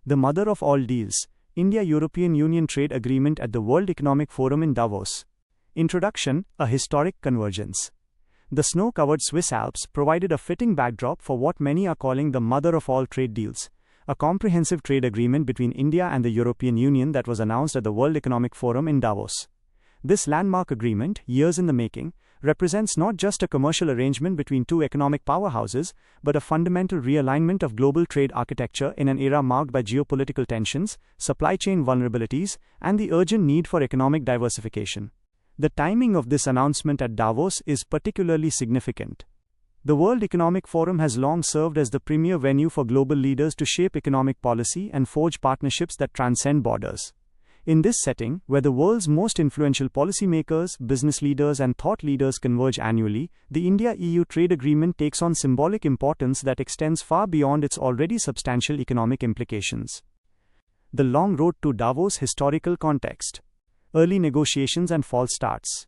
The mother of all deals, India-European Union Trade Agreement at the World Economic Forum in Davos. Introduction, a historic convergence. The snow-covered Swiss Alps provided a fitting backdrop for what many are calling the mother of all trade deals, a comprehensive trade agreement between India and the European Union that was announced at the World Economic Forum in Davos. This landmark agreement, years in the making, represents not just a commercial arrangement between two economic powerhouses, but a fundamental realignment of global trade architecture in an era marked by geopolitical tensions, supply chain vulnerabilities, and the urgent need for economic diversification. The timing of this announcement at Davos is particularly significant. The World Economic Forum has long served as the premier venue for global leaders to shape economic policy and forge partnerships that transcend borders. In this setting, where the world's most influential policymakers, business leaders, and thought leaders converge annually, the India-EU trade agreement takes on symbolic importance that extends far beyond its already substantial economic implications. The long road to Davos. Historical context. Early negotiations and false starts.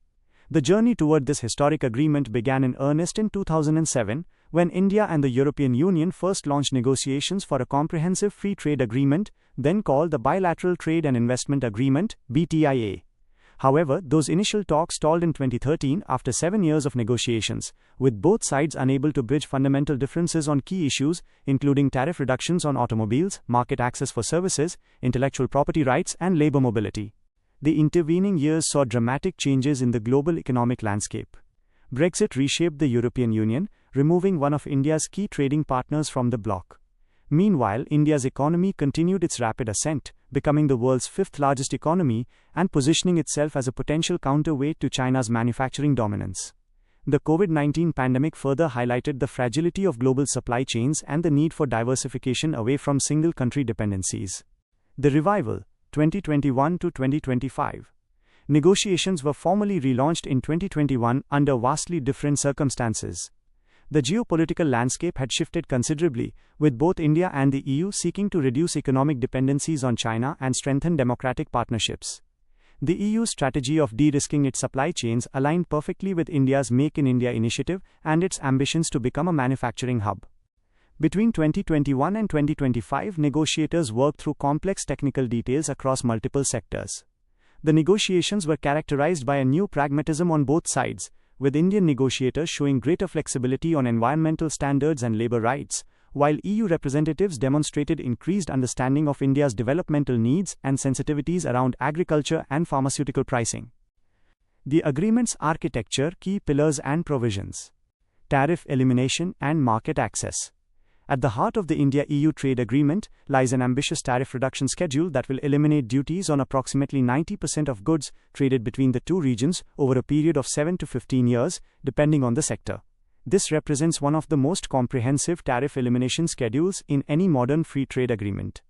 The journey toward this historic agreement began in earnest in 2007, when India and the European Union first launched negotiations for a comprehensive free trade agreement, then called the Bilateral Trade and Investment Agreement (BTIA). However, those initial talks stalled in 2013 after 7 years of negotiations, with both sides unable to bridge fundamental differences on key issues, including tariff reductions on automobiles, market access for services, intellectual property rights, and labor mobility. The intervening years saw dramatic changes in the global economic landscape. Brexit reshaped the European Union, removing one of India's key trading partners from the bloc. Meanwhile, India's economy continued its rapid ascent, becoming the world's fifth largest economy and positioning itself as a potential counterweight to China's manufacturing dominance. The COVID-19 pandemic further highlighted the fragility of global supply chains and the need for diversification away from single-country dependencies. The revival, 2021 to 2025. Negotiations were formally relaunched in 2021 under vastly different circumstances. The geopolitical landscape had shifted considerably, with both India and the EU seeking to reduce economic dependencies on China and strengthen democratic partnerships. The EU's strategy of de-risking its supply chains aligned perfectly with India's Make in India initiative and its ambitions to become a manufacturing hub. Between 2021 and 2025, negotiators worked through complex technical details across multiple sectors. The negotiations were characterized by a new pragmatism on both sides, with Indian negotiators showing greater flexibility on environmental standards and labor rights, while EU representatives demonstrated increased understanding of India's developmental needs and sensitivities around agriculture and pharmaceutical pricing. The agreement's architecture, key pillars and provisions. Tariff elimination and market access. At the heart of the India-EU trade agreement lies an ambitious tariff reduction schedule that will eliminate duties on approximately 90% of goods traded between the two regions over a period of 7 to 15 years, depending on the sector. This represents one of the most comprehensive tariff elimination schedules in any modern free trade agreement.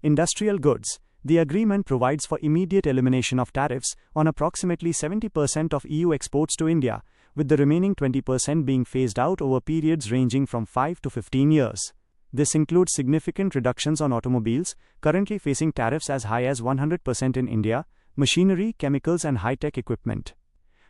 Industrial goods. The agreement provides for immediate elimination of tariffs on approximately 70% of EU exports to India, with the remaining 20% being phased out over periods ranging from 5 to 15 years. This includes significant reductions on automobiles, currently facing tariffs as high as 100% in India, machinery, chemicals, and high-tech equipment.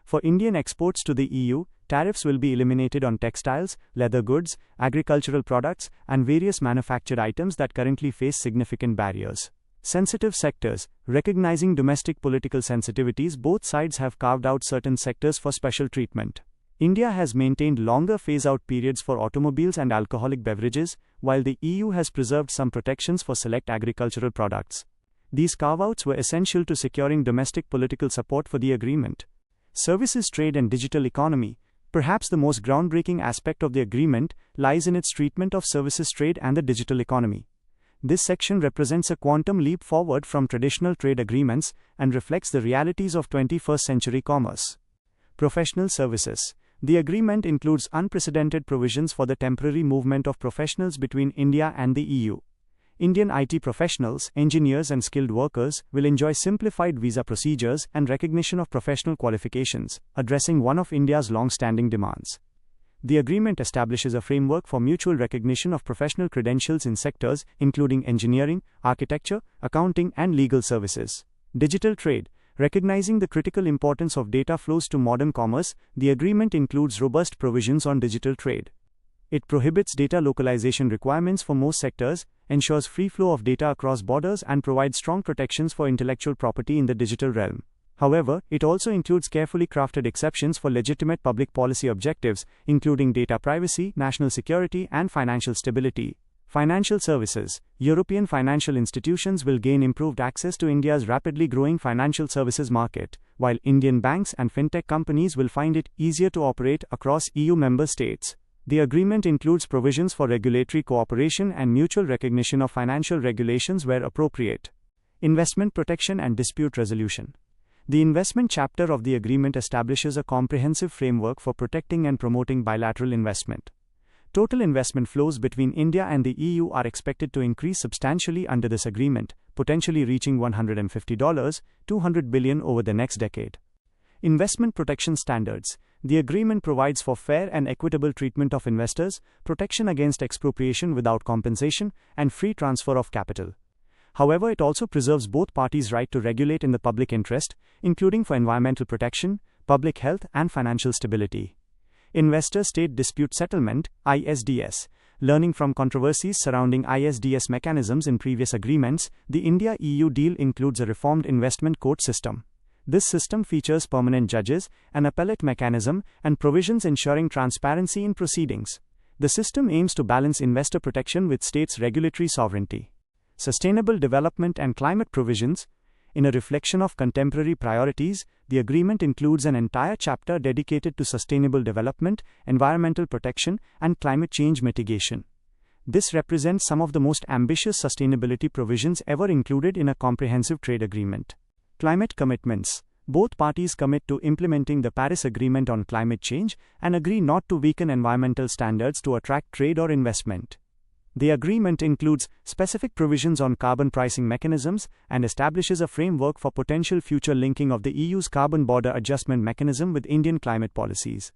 For Indian exports to the EU, tariffs will be eliminated on textiles, leather goods, agricultural products, and various manufactured items that currently face significant barriers. Sensitive sectors. Recognizing domestic political sensitivities, both sides have carved out certain sectors for special treatment. India has maintained longer phase-out periods for automobiles and alcoholic beverages, while the EU has preserved some protections for select agricultural products. These carve-outs were essential to securing domestic political support for the agreement. Services trade and digital economy. Perhaps the most groundbreaking aspect of the agreement lies in its treatment of services trade and the digital economy. This section represents a quantum leap forward from traditional trade agreements and reflects the realities of 21st century commerce. Professional services. The agreement includes unprecedented provisions for the temporary movement of professionals between India and the EU. Indian IT professionals, engineers, and skilled workers will enjoy simplified visa procedures and recognition of professional qualifications, addressing one of India's long-standing demands. The agreement establishes a framework for mutual recognition of professional credentials in sectors including engineering, architecture, accounting, and legal services. Digital trade. Recognizing the critical importance of data flows to modern commerce, the agreement includes robust provisions on digital trade. It prohibits data localization requirements for most sectors, ensures free flow of data across borders, and provides strong protections for intellectual property in the digital realm. However, it also includes carefully crafted exceptions for legitimate public policy objectives, including data privacy, national security, and financial stability. Financial services. European financial institutions will gain improved access to India's rapidly growing financial services market, while Indian banks and fintech companies will find it easier to operate across EU member states. The agreement includes provisions for regulatory cooperation and mutual recognition of financial regulations where appropriate. Investment protection and dispute resolution. The investment chapter of the agreement establishes a comprehensive framework for protecting and promoting bilateral investment. Total investment flows between India and the EU are expected to increase substantially under this agreement, potentially reaching $150-200 billion over the next decade. Investment protection standards. The agreement provides for fair and equitable treatment of investors, protection against expropriation without compensation, and free transfer of capital. However, it also preserves both parties' right to regulate in the public interest, including for environmental protection, public health, and financial stability. Investor-State Dispute Settlement, ISDS. Learning from controversies surrounding ISDS mechanisms in previous agreements, the India-EU deal includes a reformed investment court system. This system features permanent judges, an appellate mechanism, and provisions ensuring transparency in proceedings. The system aims to balance investor protection with states' regulatory sovereignty. Sustainable development and climate provisions. In a reflection of contemporary priorities, the agreement includes an entire chapter dedicated to sustainable development, environmental protection, and climate change mitigation. This represents some of the most ambitious sustainability provisions ever included in a comprehensive trade agreement. Climate commitments. Both parties commit to implementing the Paris Agreement on climate change and agree not to weaken environmental standards to attract trade or investment. The agreement includes specific provisions on carbon pricing mechanisms and establishes a framework for potential future linking of the EU's carbon border adjustment mechanism with Indian climate policies.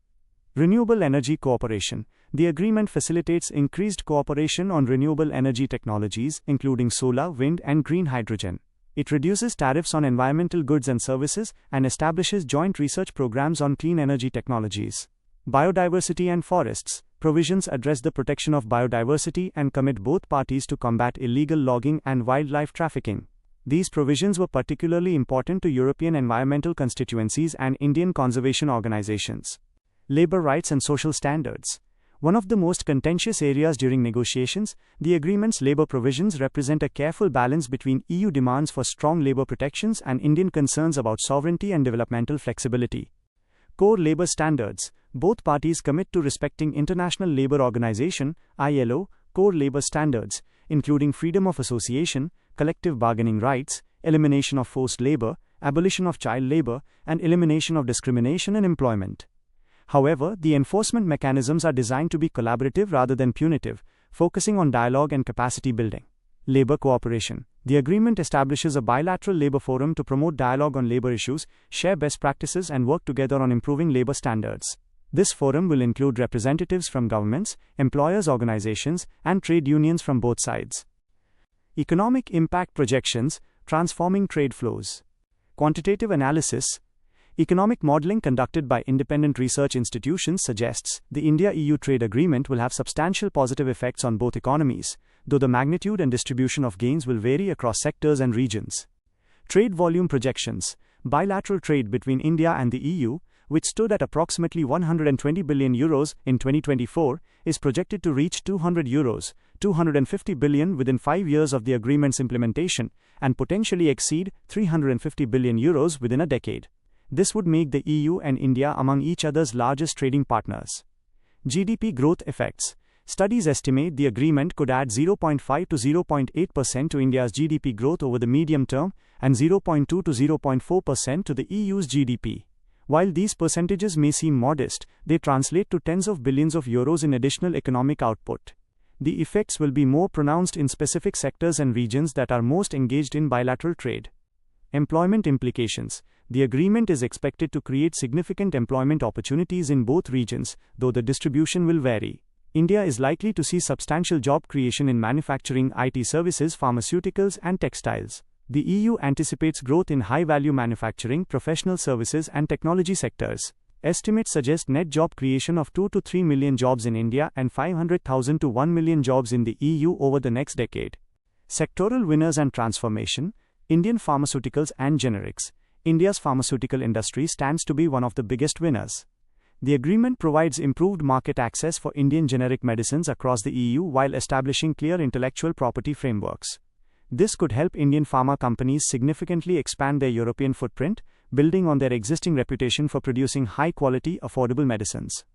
Renewable energy cooperation. The agreement facilitates increased cooperation on renewable energy technologies, including solar, wind, and green hydrogen. It reduces tariffs on environmental goods and services and establishes joint research programs on clean energy technologies. Biodiversity and forests. Provisions address the protection of biodiversity and commit both parties to combat illegal logging and wildlife trafficking. These provisions were particularly important to European environmental constituencies and Indian conservation organizations. Labor rights and social standards. One of the most contentious areas during negotiations, the agreement's labor provisions represent a careful balance between EU demands for strong labor protections and Indian concerns about sovereignty and developmental flexibility. Core labor standards. Both parties commit to respecting International Labour Organization (ILO) core labor standards, including freedom of association, collective bargaining rights, elimination of forced labor, abolition of child labor, and elimination of discrimination in employment. However, the enforcement mechanisms are designed to be collaborative rather than punitive, focusing on dialogue and capacity building. Labor cooperation. The agreement establishes a bilateral labor forum to promote dialogue on labor issues, share best practices, and work together on improving labor standards. This forum will include representatives from governments, employers' organizations, and trade unions from both sides. Economic impact projections, transforming trade flows. Quantitative analysis. Economic modeling conducted by independent research institutions suggests the India-EU trade agreement will have substantial positive effects on both economies, though the magnitude and distribution of gains will vary across sectors and regions. Trade volume projections. Bilateral trade between India and the EU, which stood at approximately €120 billion in 2024, is projected to reach €250 billion within 5 years of the agreement's implementation, and potentially exceed €350 billion within a decade. This would make the EU and India among each other's largest trading partners. GDP growth effects. Studies estimate the agreement could add 0.5 to 0.8% to India's GDP growth over the medium term, and 0.2 to 0.4% to the EU's GDP. While these percentages may seem modest, they translate to tens of billions of euros in additional economic output. The effects will be more pronounced in specific sectors and regions that are most engaged in bilateral trade. Employment implications. The agreement is expected to create significant employment opportunities in both regions, though the distribution will vary. India is likely to see substantial job creation in manufacturing, IT services, pharmaceuticals, and textiles. The EU anticipates growth in high-value manufacturing, professional services, and technology sectors. Estimates suggest net job creation of 2 to 3 million jobs in India and 500,000 to 1 million jobs in the EU over the next decade. Sectoral winners and transformation. Indian pharmaceuticals and generics. India's pharmaceutical industry stands to be one of the biggest winners. The agreement provides improved market access for Indian generic medicines across the EU while establishing clear intellectual property frameworks. This could help Indian pharma companies significantly expand their European footprint, building on their existing reputation for producing high-quality, affordable medicines.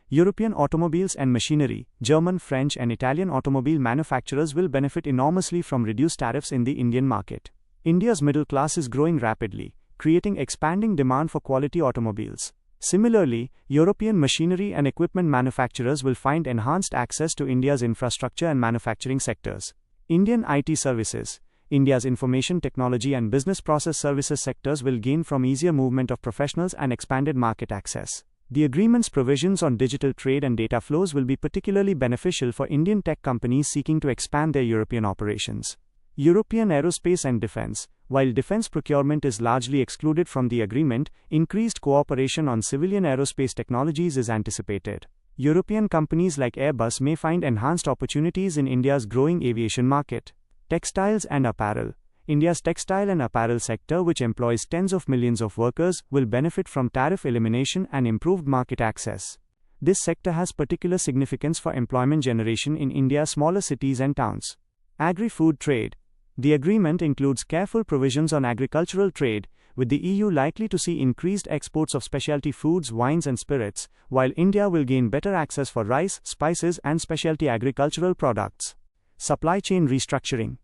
European automobiles and machinery. German, French, and Italian automobile manufacturers will benefit enormously from reduced tariffs in the Indian market. India's middle class is growing rapidly, creating expanding demand for quality automobiles. Similarly, European machinery and equipment manufacturers will find enhanced access to India's infrastructure and manufacturing sectors. Indian IT services. India's information technology and business process services sectors will gain from easier movement of professionals and expanded market access. The agreement's provisions on digital trade and data flows will be particularly beneficial for Indian tech companies seeking to expand their European operations. European aerospace and defense. While defense procurement is largely excluded from the agreement, increased cooperation on civilian aerospace technologies is anticipated. European companies like Airbus may find enhanced opportunities in India's growing aviation market. Textiles and apparel. India's textile and apparel sector, which employs tens of millions of workers, will benefit from tariff elimination and improved market access. This sector has particular significance for employment generation in India's smaller cities and towns. Agri-food trade. The agreement includes careful provisions on agricultural trade, with the EU likely to see increased exports of specialty foods, wines and spirits, while India will gain better access for rice, spices and specialty agricultural products. Supply chain restructuring.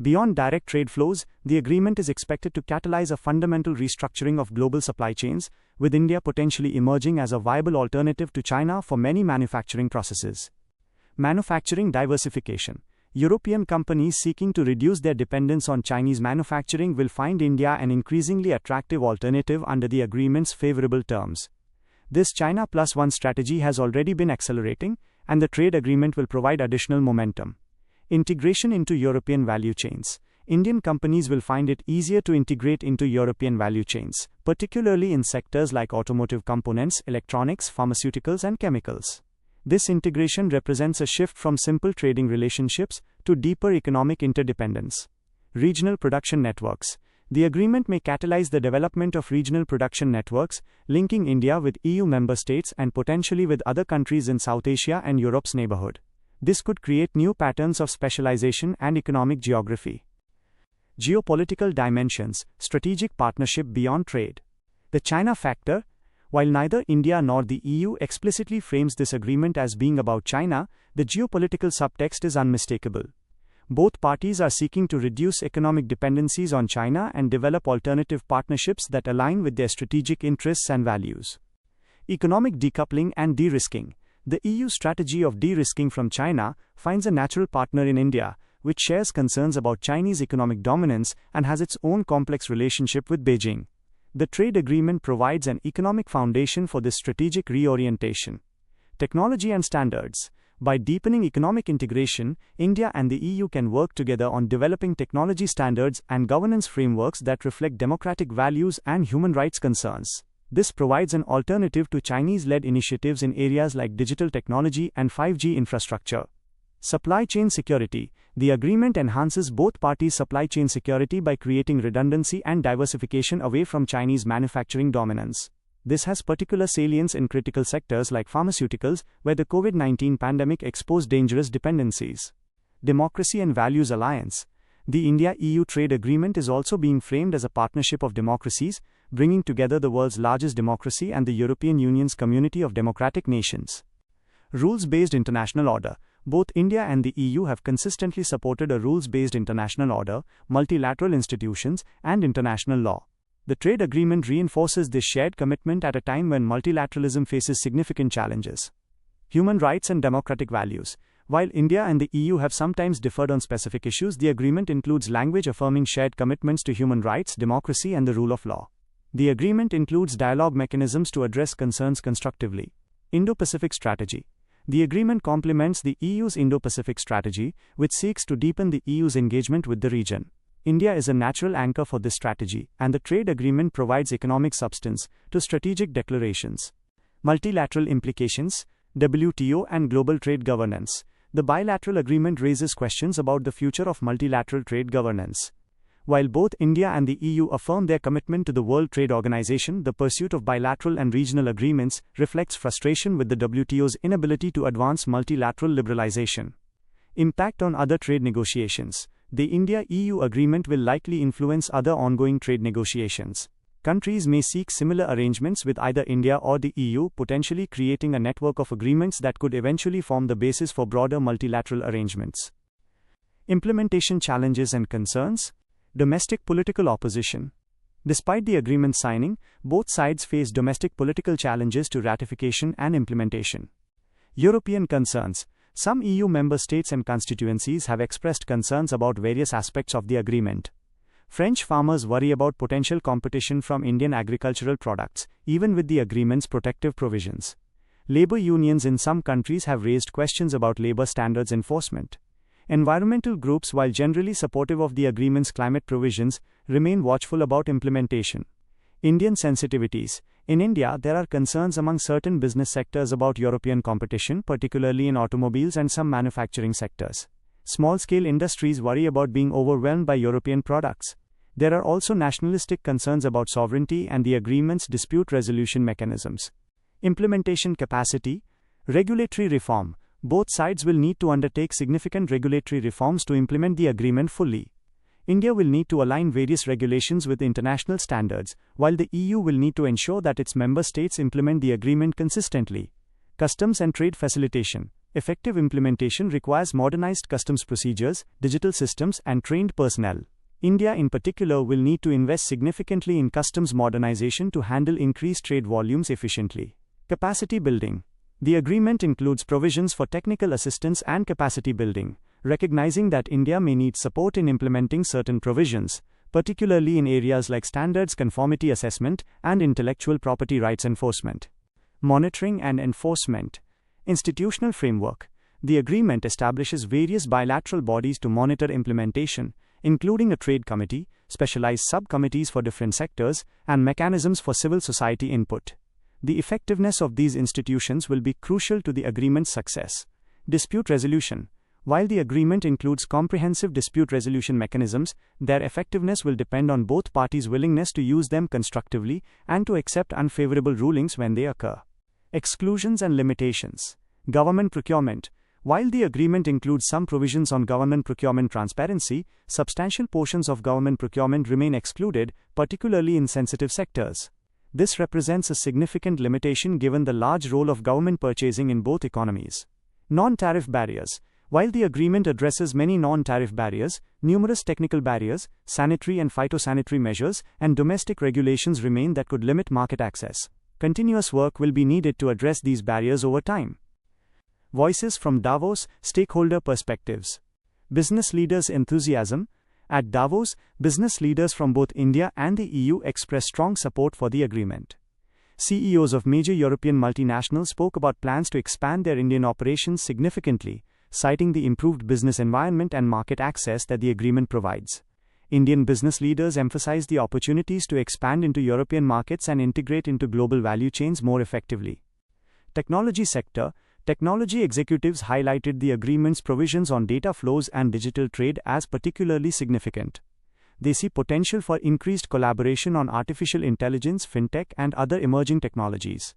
Beyond direct trade flows, the agreement is expected to catalyze a fundamental restructuring of global supply chains, with India potentially emerging as a viable alternative to China for many manufacturing processes. Manufacturing diversification. European companies seeking to reduce their dependence on Chinese manufacturing will find India an increasingly attractive alternative under the agreement's favorable terms. This China Plus One strategy has already been accelerating, and the trade agreement will provide additional momentum. Integration into European value chains. Indian companies will find it easier to integrate into European value chains, particularly in sectors like automotive components, electronics, pharmaceuticals, and chemicals. This integration represents a shift from simple trading relationships to deeper economic interdependence. Regional production networks. The agreement may catalyze the development of regional production networks, linking India with EU member states and potentially with other countries in South Asia and Europe's neighborhood. This could create new patterns of specialization and economic geography. Geopolitical dimensions. Strategic partnership beyond trade. The China factor. While neither India nor the EU explicitly frames this agreement as being about China, the geopolitical subtext is unmistakable. Both parties are seeking to reduce economic dependencies on China and develop alternative partnerships that align with their strategic interests and values. Economic decoupling and de-risking. The EU strategy of de-risking from China finds a natural partner in India, which shares concerns about Chinese economic dominance and has its own complex relationship with Beijing. The trade agreement provides an economic foundation for this strategic reorientation. Technology and standards. By deepening economic integration, India and the EU can work together on developing technology standards and governance frameworks that reflect democratic values and human rights concerns. This provides an alternative to Chinese-led initiatives in areas like digital technology and 5G infrastructure. Supply chain security. The agreement enhances both parties' supply chain security by creating redundancy and diversification away from Chinese manufacturing dominance. This has particular salience in critical sectors like pharmaceuticals, where the COVID-19 pandemic exposed dangerous dependencies. Democracy and Values Alliance. The India-EU trade agreement is also being framed as a partnership of democracies, bringing together the world's largest democracy and the European Union's community of democratic nations. Rules-based international order. Both India and the EU have consistently supported a rules-based international order, multilateral institutions, and international law. The trade agreement reinforces this shared commitment at a time when multilateralism faces significant challenges. Human rights and democratic values. While India and the EU have sometimes differed on specific issues, the agreement includes language affirming shared commitments to human rights, democracy, and the rule of law. The agreement includes dialogue mechanisms to address concerns constructively. Indo-Pacific strategy. The agreement complements the EU's Indo-Pacific strategy, which seeks to deepen the EU's engagement with the region. India is a natural anchor for this strategy, and the trade agreement provides economic substance to strategic declarations. Multilateral implications, WTO and global trade governance. The bilateral agreement raises questions about the future of multilateral trade governance. While both India and the EU affirm their commitment to the World Trade Organization, the pursuit of bilateral and regional agreements reflects frustration with the WTO's inability to advance multilateral liberalization. Impact on other trade negotiations. The India-EU agreement will likely influence other ongoing trade negotiations. Countries may seek similar arrangements with either India or the EU, potentially creating a network of agreements that could eventually form the basis for broader multilateral arrangements. Implementation challenges and concerns. Domestic political opposition. Despite the agreement signing, both sides face domestic political challenges to ratification and implementation. European concerns. Some EU member states and constituencies have expressed concerns about various aspects of the agreement. French farmers worry about potential competition from Indian agricultural products, even with the agreement's protective provisions. Labor unions in some countries have raised questions about labor standards enforcement. Environmental groups, while generally supportive of the agreement's climate provisions, remain watchful about implementation. Indian sensitivities. In India, there are concerns among certain business sectors about European competition, particularly in automobiles and some manufacturing sectors. Small-scale industries worry about being overwhelmed by European products. There are also nationalistic concerns about sovereignty and the agreement's dispute resolution mechanisms. Implementation capacity. Regulatory reform. Both sides will need to undertake significant regulatory reforms to implement the agreement fully. India will need to align various regulations with international standards, while the EU will need to ensure that its member states implement the agreement consistently. Customs and trade facilitation. Effective implementation requires modernized customs procedures, digital systems, and trained personnel. India in particular will need to invest significantly in customs modernization to handle increased trade volumes efficiently. Capacity building. The agreement includes provisions for technical assistance and capacity building, recognizing that India may need support in implementing certain provisions, particularly in areas like standards conformity assessment and intellectual property rights enforcement. Monitoring and enforcement. Institutional framework. The agreement establishes various bilateral bodies to monitor implementation, including a trade committee, specialized subcommittees for different sectors, and mechanisms for civil society input. The effectiveness of these institutions will be crucial to the agreement's success. Dispute resolution. While the agreement includes comprehensive dispute resolution mechanisms, their effectiveness will depend on both parties' willingness to use them constructively and to accept unfavorable rulings when they occur. Exclusions and limitations. Government procurement. While the agreement includes some provisions on government procurement transparency, substantial portions of government procurement remain excluded, particularly in sensitive sectors. This represents a significant limitation given the large role of government purchasing in both economies. Non-tariff barriers. While the agreement addresses many non-tariff barriers, numerous technical barriers, sanitary and phytosanitary measures, and domestic regulations remain that could limit market access. Continuous work will be needed to address these barriers over time. Voices from Davos, stakeholder perspectives. Business leaders' enthusiasm. At Davos, business leaders from both India and the EU expressed strong support for the agreement. CEOs of major European multinationals spoke about plans to expand their Indian operations significantly, citing the improved business environment and market access that the agreement provides. Indian business leaders emphasized the opportunities to expand into European markets and integrate into global value chains more effectively. Technology sector. Technology executives highlighted the agreement's provisions on data flows and digital trade as particularly significant. They see potential for increased collaboration on artificial intelligence, fintech, and other emerging technologies.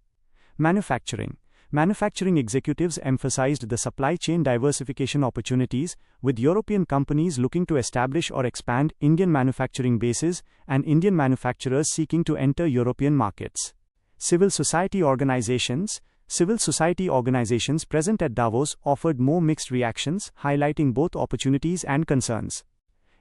Manufacturing. Manufacturing executives emphasized the supply chain diversification opportunities, with European companies looking to establish or expand Indian manufacturing bases and Indian manufacturers seeking to enter European markets. Civil society organizations. Civil society organizations present at Davos offered more mixed reactions, highlighting both opportunities and concerns.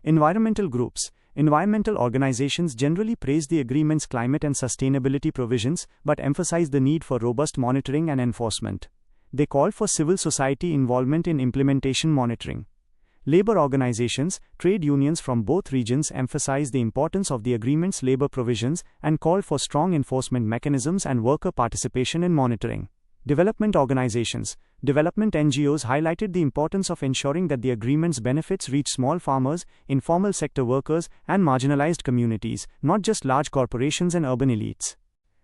Environmental groups. Environmental organizations generally praised the agreement's climate and sustainability provisions, but emphasized the need for robust monitoring and enforcement. They called for civil society involvement in implementation monitoring. Labor organizations, trade unions from both regions emphasized the importance of the agreement's labor provisions and called for strong enforcement mechanisms and worker participation in monitoring. Development organizations. Development NGOs highlighted the importance of ensuring that the agreement's benefits reach small farmers, informal sector workers, and marginalized communities, not just large corporations and urban elites.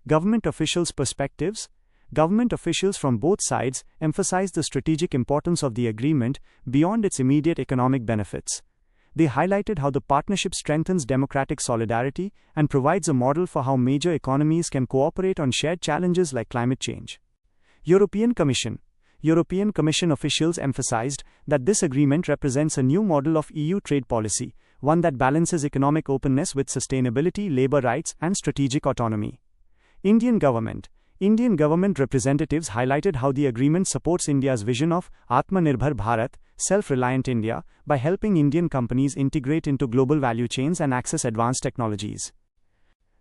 Government officials' perspectives. Government officials from both sides emphasized the strategic importance of the agreement beyond its immediate economic benefits. They highlighted how the partnership strengthens democratic solidarity and provides a model for how major economies can cooperate on shared challenges like climate change. European Commission officials emphasized that this agreement represents a new model of EU trade policy, one that balances economic openness with sustainability, labor rights, and strategic autonomy. Indian government representatives highlighted how the agreement supports India's vision of Atmanirbhar Bharat, self-reliant India, by helping Indian companies integrate into global value chains and access advanced technologies.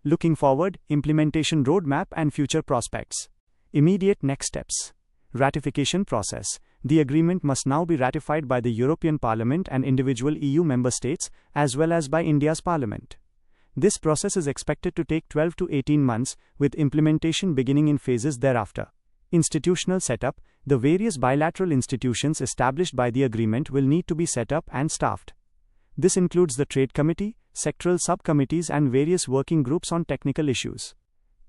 Looking forward, implementation roadmap and future prospects. Immediate next steps. Ratification process. The agreement must now be ratified by the European Parliament and individual EU member states, as well as by India's Parliament. This process is expected to take 12 to 18 months, with implementation beginning in phases thereafter. Institutional setup. The various bilateral institutions established by the agreement will need to be set up and staffed. This includes the Trade Committee, sectoral subcommittees, and various working groups on technical issues.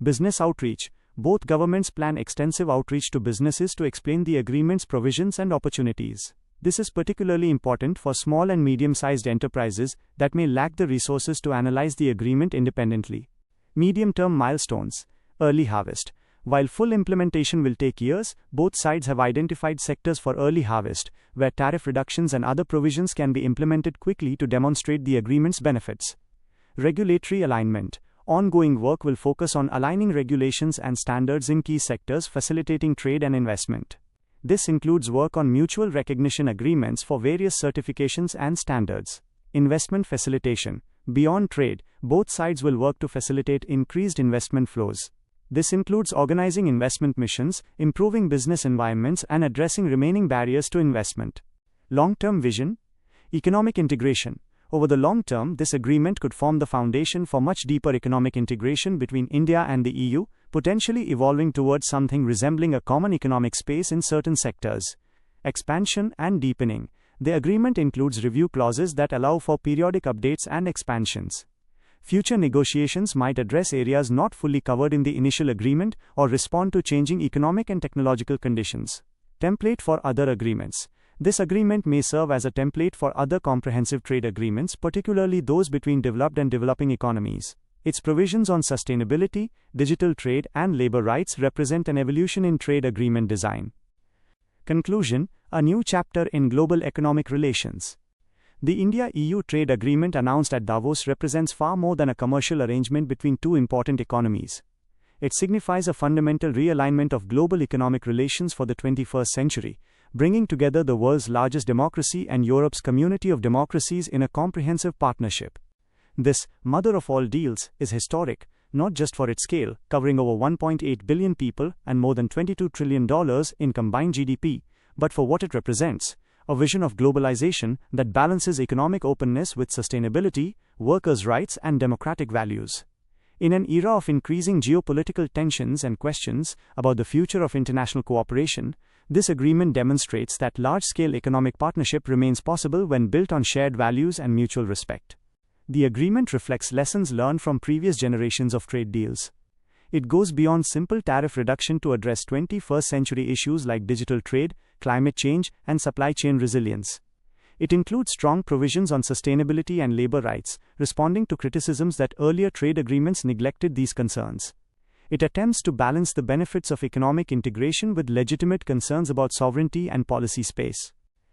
Business outreach. Both governments plan extensive outreach to businesses to explain the agreement's provisions and opportunities. This is particularly important for small and medium-sized enterprises that may lack the resources to analyze the agreement independently. Medium-term milestones. Early harvest. While full implementation will take years, both sides have identified sectors for early harvest, where tariff reductions and other provisions can be implemented quickly to demonstrate the agreement's benefits. Regulatory alignment. Ongoing work will focus on aligning regulations and standards in key sectors, facilitating trade and investment. This includes work on mutual recognition agreements for various certifications and standards. Investment facilitation. Beyond trade, both sides will work to facilitate increased investment flows. This includes organizing investment missions, improving business environments, and addressing remaining barriers to investment. Long-term vision. Economic integration. Over the long term, this agreement could form the foundation for much deeper economic integration between India and the EU, potentially evolving towards something resembling a common economic space in certain sectors. Expansion and deepening. The agreement includes review clauses that allow for periodic updates and expansions. Future negotiations might address areas not fully covered in the initial agreement or respond to changing economic and technological conditions. Template for other agreements. This agreement may serve as a template for other comprehensive trade agreements, particularly those between developed and developing economies. Its provisions on sustainability, digital trade, and labor rights represent an evolution in trade agreement design. Conclusion: a new chapter in global economic relations. The India-EU trade agreement announced at Davos represents far more than a commercial arrangement between two important economies. It signifies a fundamental realignment of global economic relations for the 21st century, bringing together the world's largest democracy and Europe's community of democracies in a comprehensive partnership. This, mother of all deals, is historic, not just for its scale, covering over 1.8 billion people and more than $22 trillion in combined GDP, but for what it represents: a vision of globalization that balances economic openness with sustainability, workers' rights, and democratic values. In an era of increasing geopolitical tensions and questions about the future of international cooperation, this agreement demonstrates that large-scale economic partnership remains possible when built on shared values and mutual respect. The agreement reflects lessons learned from previous generations of trade deals. It goes beyond simple tariff reduction to address 21st-century issues like digital trade, climate change, and supply chain resilience. It includes strong provisions on sustainability and labor rights, responding to criticisms that earlier trade agreements neglected these concerns. It attempts to balance the benefits of economic integration with legitimate concerns about sovereignty and policy space.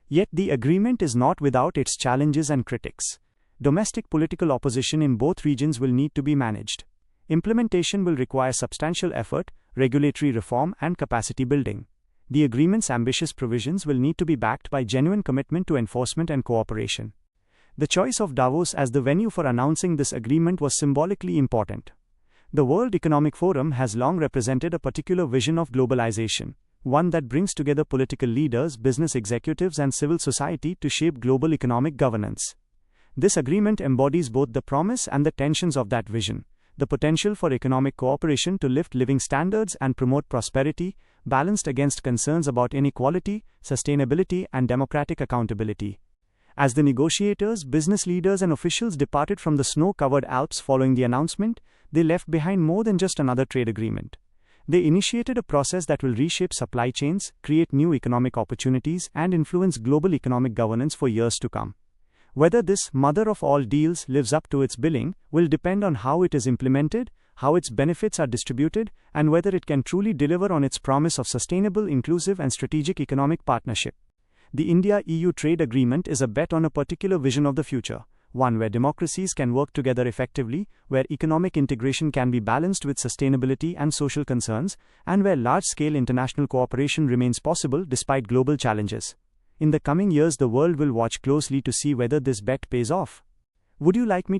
Yet the agreement is not without its challenges and critics. Domestic political opposition in both regions will need to be managed. Implementation will require substantial effort, regulatory reform, and capacity building. The agreement's ambitious provisions will need to be backed by genuine commitment to enforcement and cooperation. The choice of Davos as the venue for announcing this agreement was symbolically important. The World Economic Forum has long represented a particular vision of globalization, one that brings together political leaders, business executives, and civil society to shape global economic governance. This agreement embodies both the promise and the tensions of that vision: the potential for economic cooperation to lift living standards and promote prosperity, balanced against concerns about inequality, sustainability, and democratic accountability. As the negotiators, business leaders, and officials departed from the snow-covered Alps following the announcement, they left behind more than just another trade agreement. They initiated a process that will reshape supply chains, create new economic opportunities, and influence global economic governance for years to come. Whether this mother of all deals lives up to its billing will depend on how it is implemented, how its benefits are distributed, and whether it can truly deliver on its promise of sustainable, inclusive, and strategic economic partnership. The India-EU trade agreement is a bet on a particular vision of the future, one where democracies can work together effectively, where economic integration can be balanced with sustainability and social concerns, and where large-scale international cooperation remains possible despite global challenges. In the coming years, the world will watch closely to see whether this bet pays off. Would you like me